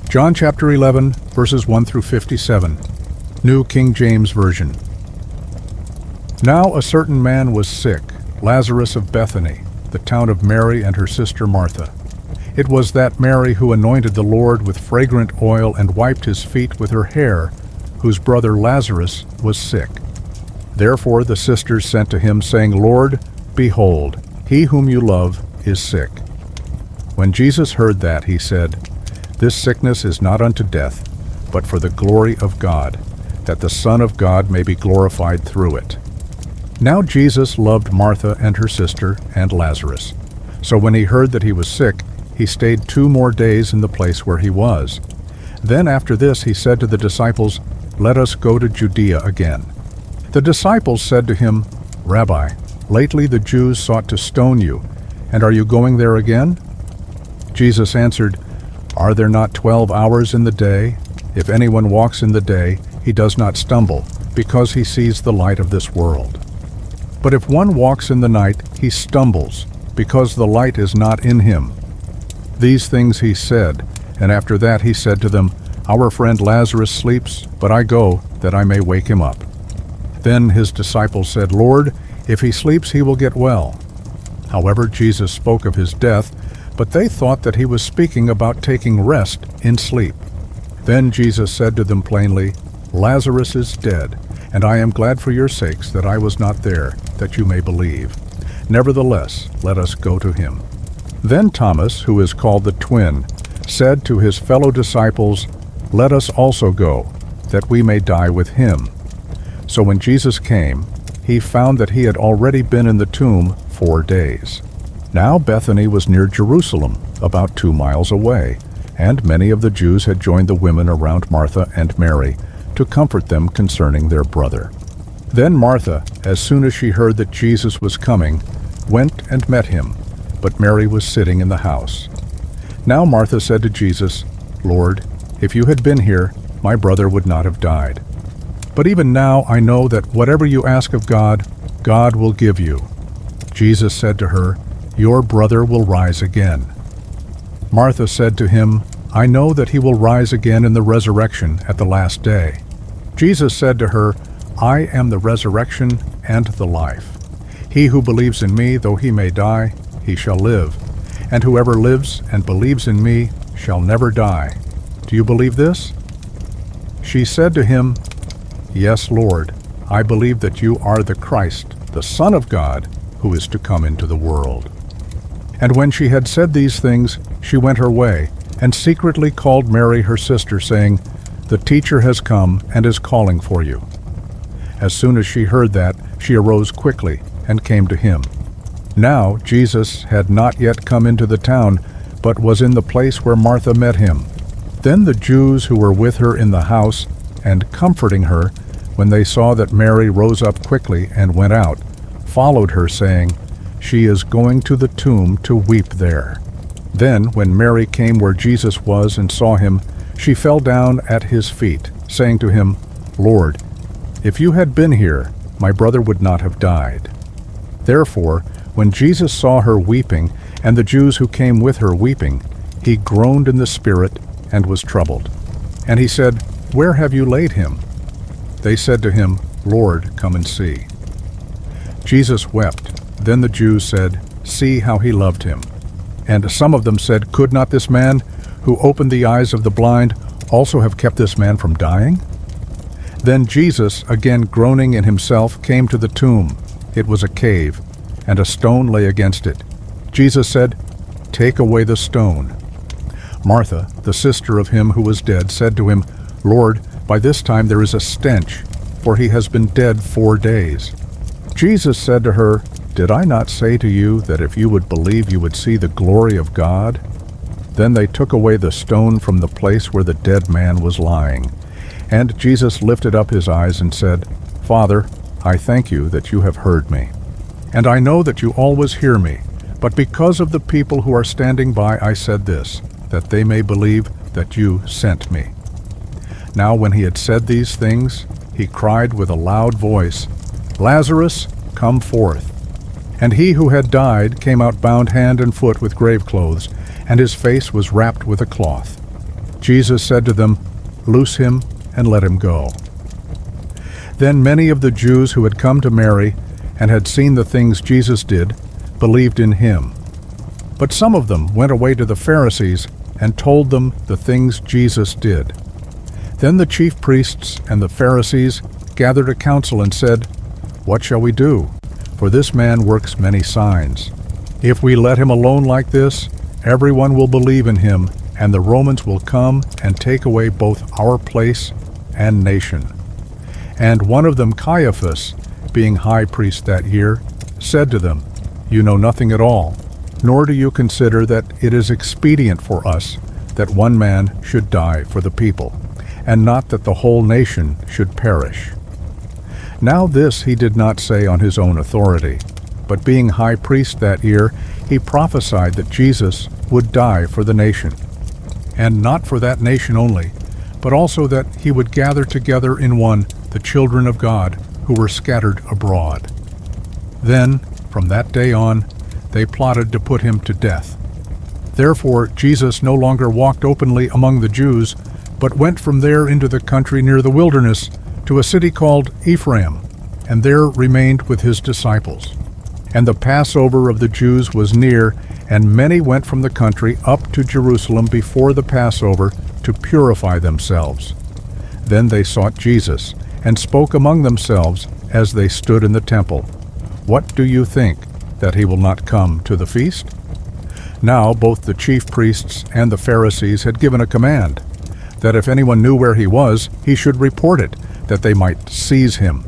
John chapter 11, verses 1 through 57, New King James Version. Now a certain man was sick, Lazarus of Bethany, the town of Mary and her sister Martha. It was that Mary who anointed the Lord with fragrant oil and wiped his feet with her hair, whose brother Lazarus was sick. Therefore the sisters sent to him, saying, Lord, behold, he whom you love is sick. When Jesus heard that, he said, This sickness is not unto death, but for the glory of God, that the Son of God may be glorified through it. Now Jesus loved Martha and her sister and Lazarus. So when he heard that he was sick, he stayed 2 more days in the place where he was. Then after this he said to the disciples, Let us go to Judea again. The disciples said to him, Rabbi, lately the Jews sought to stone you, and are you going there again? Jesus answered, Are there not 12 hours in the day? If anyone walks in the day, he does not stumble, because he sees the light of this world. But if one walks in the night, he stumbles, because the light is not in him. These things he said, and after that he said to them, Our friend Lazarus sleeps, but I go, that I may wake him up. Then his disciples said, Lord, if he sleeps, he will get well. However, Jesus spoke of his death, but they thought that he was speaking about taking rest in sleep. Then Jesus said to them plainly, Lazarus is dead, and I am glad for your sakes that I was not there, that you may believe. Nevertheless, let us go to him. Then Thomas, who is called the twin, said to his fellow disciples, Let us also go, that we may die with him. So when Jesus came, he found that he had already been in the tomb 4 days. Now Bethany was near Jerusalem, about 2 miles away, and many of the Jews had joined the women around Martha and Mary to comfort them concerning their brother. Then Martha, as soon as she heard that Jesus was coming, went and met him, but Mary was sitting in the house. Now Martha said to Jesus, Lord, if you had been here, my brother would not have died. But even now I know that whatever you ask of God, God will give you. Jesus said to her, Your brother will rise again. Martha said to him, I know that he will rise again in the resurrection at the last day. Jesus said to her, I am the resurrection and the life. He who believes in me, though he may die, he shall live. And whoever lives and believes in me shall never die. Do you believe this? She said to him, Yes, Lord, I believe that you are the Christ, the Son of God, who is to come into the world. And when she had said these things, she went her way, and secretly called Mary her sister, saying, The teacher has come and is calling for you. As soon as she heard that, she arose quickly and came to him. Now Jesus had not yet come into the town, but was in the place where Martha met him. Then the Jews who were with her in the house, and comforting her, when they saw that Mary rose up quickly and went out, followed her, saying, She is going to the tomb to weep there. Then, when Mary came where Jesus was and saw him, she fell down at his feet, saying to him, Lord, if you had been here, my brother would not have died. Therefore, when Jesus saw her weeping, and the Jews who came with her weeping, he groaned in the spirit and was troubled. And he said, Where have you laid him? They said to him, Lord, come and see. Jesus wept. Then the Jews said, See how he loved him. And some of them said, Could not this man, who opened the eyes of the blind, also have kept this man from dying? Then Jesus, again groaning in himself, came to the tomb. It was a cave, and a stone lay against it. Jesus said, Take away the stone. Martha, the sister of him who was dead, said to him, Lord, by this time there is a stench, for he has been dead 4 days. Jesus said to her, Did I not say to you that if you would believe you would see the glory of God? Then they took away the stone from the place where the dead man was lying. And Jesus lifted up his eyes and said, Father, I thank you that you have heard me. And I know that you always hear me, but because of the people who are standing by I said this, that they may believe that you sent me. Now when he had said these things, he cried with a loud voice, Lazarus, come forth. And he who had died came out bound hand and foot with grave clothes, and his face was wrapped with a cloth. Jesus said to them, "Loose him and let him go." Then many of the Jews who had come to Mary and had seen the things Jesus did believed in him. But some of them went away to the Pharisees and told them the things Jesus did. Then the chief priests and the Pharisees gathered a council and said, "What shall we do? For this man works many signs. If we let him alone like this, everyone will believe in him, and the Romans will come and take away both our place and nation." And one of them, Caiaphas, being high priest that year, said to them, "You know nothing at all, nor do you consider that it is expedient for us that one man should die for the people, and not that the whole nation should perish." Now this he did not say on his own authority, but being high priest that year, he prophesied that Jesus would die for the nation, and not for that nation only, but also that he would gather together in one the children of God who were scattered abroad. Then, from that day on, they plotted to put him to death. Therefore Jesus no longer walked openly among the Jews, but went from there into the country near the wilderness to a city called Ephraim, and there remained with his disciples. And the Passover of the Jews was near, and many went from the country up to Jerusalem before the Passover to purify themselves. Then they sought Jesus, and spoke among themselves as they stood in the temple, "What do you think, that he will not come to the feast?" Now both the chief priests and the Pharisees had given a command, that if anyone knew where he was, he should report it, that they might seize him